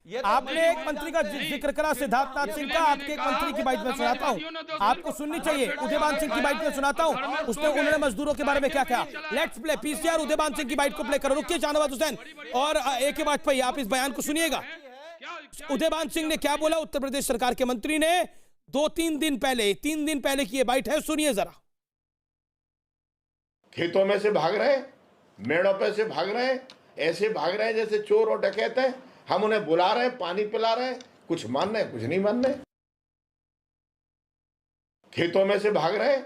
आपने एक मंत्री का जिक्र करा, सिद्धार्थनाथ सिंह का। आपके एक मंत्री की बाइट में सुनाता हूं, आपको सुननी चाहिए। उदयभान सिंह की बाइट में सुनाता हूं, उसने उन्होंने मजदूरों के बारे में क्या कहा। Let's play PCR Udaybhan Singh की बाइट को प्ले करो। रुकिए शाहनवाज हुसैन और AK वाजपेयी, आप इस बयान को सुनिएगा। उदयभान सिंह ने क्या बोला, उत्तर प्रदेश सरकार के मंत्री ने 3 दिन पहले की ये बाइट है, सुनिए जरा। खेतों में से भाग रहे, मेड़ों पे से भाग रहे, ऐसे भाग रहे हैं जैसे चोर और डकैत हैं। हम उन्हें बुला रहे हैं, पानी पिला रहे हैं, कुछ मान रहे, कुछ नहीं मान रहे। खेतों में से भाग रहे,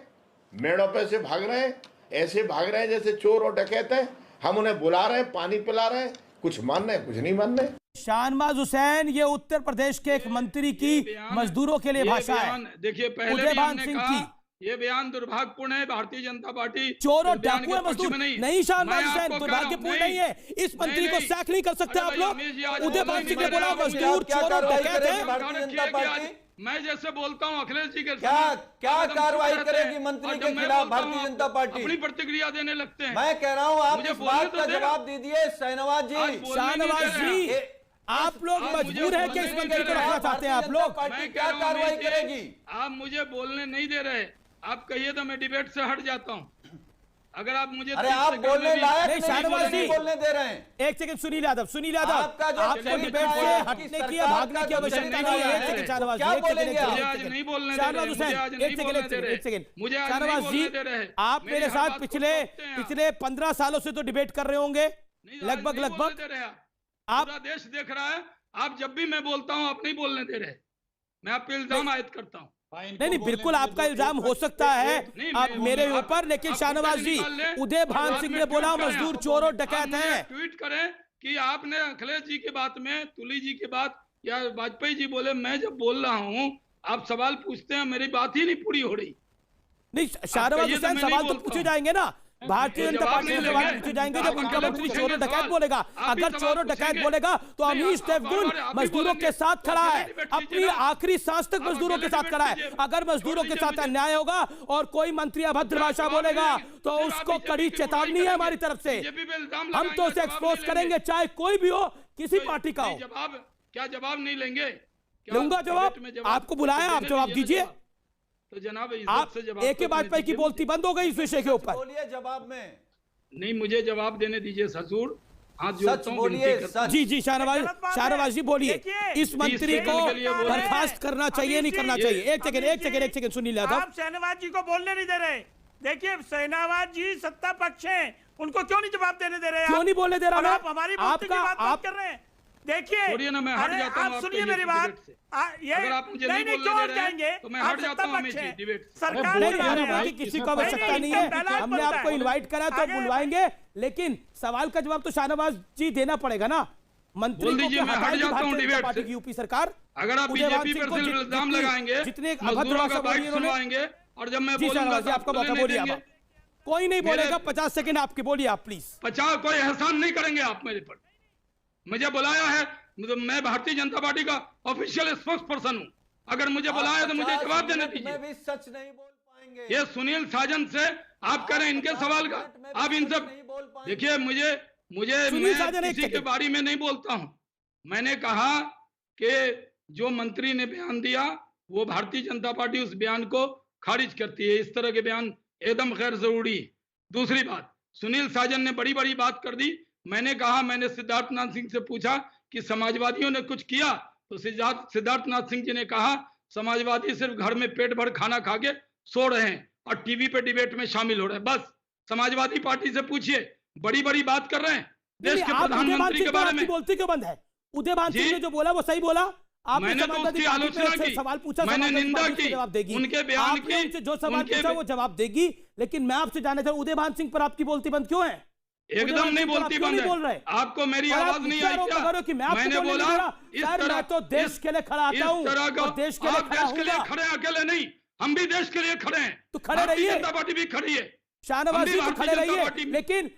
मेड़ों पे से भाग रहे हैं, ऐसे भाग रहे हैं जैसे चोर और डकैत हैं। हम उन्हें बुला रहे हैं, पानी पिला रहे हैं, कुछ मान रहे, कुछ नहीं मान रहे। शाहनवाज हुसैन, ये उत्तर प्रदेश के एक मंत्री की मजदूरों के लिए भाषा है। देखिए, पहले उदयभान सिंह की ये बयान दुर्भाग्यपूर्ण है। भारतीय जनता पार्टी चोर और डाकू है मजदूर नहीं। शाहनवाज हुसैन दुर्भाग्यपूर्ण नहीं है। इस मंत्री को सैक नहीं कर सकते आप लोग। उदयभान सिंह ने बोला मजदूर चोर और डकैत है। भारतीय जनता पार्टी मैं जैसे बोलता हूँ अखिलेश जी के क्या कार्रवाई करेगी मंत्री के खिलाफ भारतीय जनता पार्टी? अपनी प्रतिक्रिया देने लगते हैं। मैं कह रहा हूँ आप इस बात का जवाब दीजिए शाहनवाज जी। शाहनवाज जी, आप लोग मजबूर हैं कि इस मंत्री को रखना चाहते हैं आप लोग? क्या कार्रवाई करेगी? आप मुझे बोलने नहीं दे रहे। आप कहिए तो मैं डिबेट से हट जाता हूं। अगर आप मुझे अरे आप बोलने लायक नहीं, शाहनवाज जी बोलने दे रहे हैं। एक सेकंड, सुनील यादव आपको डिबेट से हटने की, भागने की आवश्यकता नहीं है। एक सेकंड शाहनवाज जी, आज नहीं बोलने दे रहे। एक सेकंड शाहनवाज जी, आप मेरे साथ पिछले 15 सालों से तो डिबेट कर रहे होंगे लगभग। आप पूरा देश देख रहा है। आप जब भी मैं बोलता हूं आप नहीं बोलने दे रहे। मैं आप पे इल्जाम आयद करता हूं। नहीं, बिल्कुल आपका इल्जाम हो सकता है आप मेरे ऊपर, लेकिन शाहनवाज जी, उदयभान सिंह ने बोला मजदूर चोर और डकैत हैं। ट्वीट करें कि आपने अखिलेश जी की बात में, तुली जी की बात या वाजपेयी जी बोले, मैं जब बोल रहा हूं आप सवाल पूछते हैं, मेरी बात ही नहीं पूरी हो रही। नहीं शाहनवाज हुसैन, सवाल तो पूछे जाएंगे ना। भारतीय जनता पार्टी से सवाल पूछे जाएंगे जब उनका मंत्री चोर डकैत बोलेगा। अगर चोर डकैत बोलेगा तो अमीश देवगुन मजदूरों के साथ खड़ा है, अपनी आखिरी सांस तक मजदूरों के साथ खड़ा है। अगर मजदूरों के साथ अन्याय होगा और कोई मंत्री अभद्र भाषा बोलेगा तो उसको कड़ी चेतावनी है हमारी तरफ से। हम तो उसे एक्सपोज करेंगे, चाहे कोई भी हो, किसी पार्टी का हो। क्या जवाब नहीं लेंगे? लूंगा जवाब। आपको बुलाया, आप जवाब दीजिए। तो जनाब आप AK वाजपेयी की बोलती बंद हो गई इस विषय के ऊपर। बोलिए जवाब में। नहीं, मुझे जवाब देने दीजिए ससुर। सच बोलिए। जी शाहनवाज जी बोलिए, इस मंत्री को बर्खास्त करना चाहिए नहीं करना चाहिए? एक सेकंड सुनील यादव, आप शाहनवाज जी को बोलने नहीं दे रहे। देखिए शाहनवाज जी सत्ता पक्ष है, उनको क्यों नहीं जवाब देने दे रहे? क्यों नहीं बोलने दे रहा? आप हमारी बात कर रहे हैं। देखिए आप सुनिए मेरी बात। नहीं क्यों हट जाएंगे? तो मैं हट जाता हूं सरकार की किसी को आवश्यकता नहीं है। हमने आपको इनवाइट करा तो बुलवाएंगे, लेकिन सवाल का जवाब तो शाहनवाज जी देना पड़ेगा ना। मंत्री को हट जाता हूं डिबेट से। यूपी सरकार, अगर आप बीजेपी पर इल्जाम लगाएंगे, जितने अभद्र भाषा सुनवाएंगे, और जब मैं बोलूंगा आपका मौका बोलिए। कोई नहीं बोलेगा, 50 सेकंड आपके, बोलिए आप प्लीज। 50 कोई एहसान नहीं करेंगे आप मेरे पर। मुझे बुलाया है, मैं भारतीय जनता पार्टी का ऑफिशियल स्पोक्स पर्सन हूं। अगर मुझे बुलाया तो मुझे जवाब देने दीजिए। मैं भी सच नहीं बोल पाएंगे। ये सुनील साजन से आप कह रहे हैं इनके सवाल का, आप इनसे देखिए। मुझे मैं किसी के बारे में नहीं बोलता हूं। मैंने कहा कि जो मंत्री ने बयान दिया वो भारतीय जनता पार्टी उस बयान को खारिज करती है। इस तरह के बयान एकदम गैर जरूरी है। दूसरी बात, सुनील साजन ने बड़ी बड़ी बात कर दी। मैंने कहा, मैंने सिद्धार्थनाथ सिंह से पूछा कि समाजवादियों ने कुछ किया, तो सिद्धार्थनाथ सिंह जी ने कहा समाजवादी सिर्फ घर में पेट भर खाना खा के सो रहे हैं और टीवी पे डिबेट में शामिल हो रहे हैं। बस समाजवादी पार्टी से पूछिए, बड़ी बड़ी बात कर रहे हैं देश के प्रधानमंत्री के बारे में। बोलती क्यों बंद है? उदयभान सिंह ने जो बोला वो सही बोला। मैंने तो उसकी आलोचना की, सवाल पूछा, मैंने निंदा की, जवाब देगी। उनके बयान की, जो सवाल पूछा वो जवाब देगी। लेकिन मैं आपसे जानना चाहूं, उदयभान सिंह पर आपकी बोलती बंद क्यों है? एकदम नहीं बोलती बंद है। आपको मेरी आवाज नहीं आई क्या? मैंने बोला इस तरह तो देश के लिए खड़ा आता हूं, देश के लिए खड़े अकेले नहीं, हम भी देश के लिए खड़े हैं। तो खड़े रहिए, जनता पार्टी भी खड़ी है, शाहनवाज जी तो खड़े रहिए। लेकिन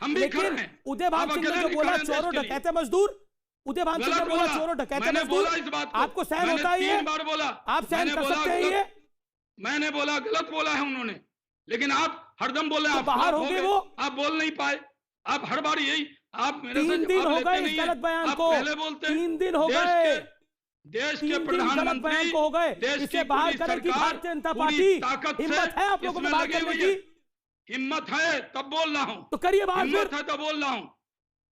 उदयभान सिंह ने जो बोला चोर और डकैत मजदूर, उदयभान सिंह ने बोला चोर और डकैत मजदूर, इस बात आपको सहन होता है? 3 बार बोला, आप सहन कर सकते हैं? ये मैंने बोला गलत बोला है उन्होंने, लेकिन आप हरदम बोले, आप बाहर हो गए, वो आप बोल नहीं पाए। आप हर बार यही आप मेरे से 3 दिन जवाब हो लेते गए नहीं इस हैं। गलत बयान आप को, पहले बोलते हैं। 3 दिन हो देश गए, देश 3 के दिन गलत बयान प्रधानमंत्री को हो गए। देश इसे की बाहर पूरी करें कि सरकार भारतीय जनता पूरी पार्टी ताकत से हिम्मत है आप लोगों में इसमें बात लगी करने हुई है। की? हिम्मत है तब बोल रहा हूँ, तो करिए बात फिर। हिम्मत है तब बोल रहा हूँ।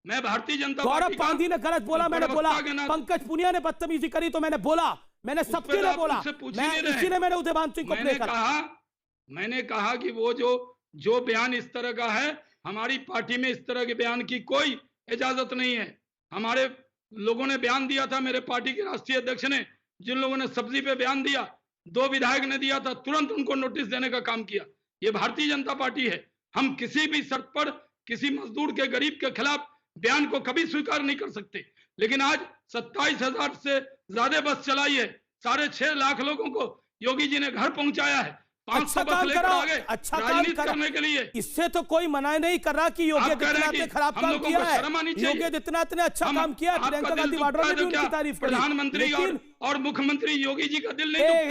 मैं भारतीय जनता गौरव पार्टी का पांधी ने गलत बोला, मैंने बोला। प्रवक्ता के नाते- पंकज पुनिया ने बदतमीजी करी तो मैंने बोला, मैंने उस सबके पे लिए आप बोला, मुझसे पूछ ही मैं नहीं रहे। इसीलिए मैंने उदय भान सिंह को प्ले करा। मैंने कहा कि वो जो बयान इस तरह का है, हमारी पार्टी में इस तरह के बयान की कोई इजाजत नहीं है। हमारे लोगों ने बयान दिया था, मेरे पार्टी के राष्ट्रीय अध्यक्ष ने, जिन लोगों ने सब्जी पे बयान दिया, 2 विधायक ने दिया था, तुरंत उनको नोटिस देने का काम किया। ये भारतीय जनता पार्टी है। हम किसी भी शर्त पर किसी मजदूर के, गरीब के खिलाफ बयान को कभी स्वीकार नहीं कर सकते। लेकिन आज 27,000 से ज्यादा बस चलाई है, 6.5 लाख लोगों को योगी जी ने घर पहुंचाया है, 500 बस लेकर आ गए राजनीति करने के लिए। इससे तो कोई मना नहीं कर रहा कि योगी आदित्यनाथ ने खराब काम किया है। योगी आदित्यनाथ ने अच्छा काम किया, प्रियंका गांधी वाड्रा ने भी उनकी तारीफ की। प्रधानमंत्री और मुख्यमंत्री योगी जी का दिल नहीं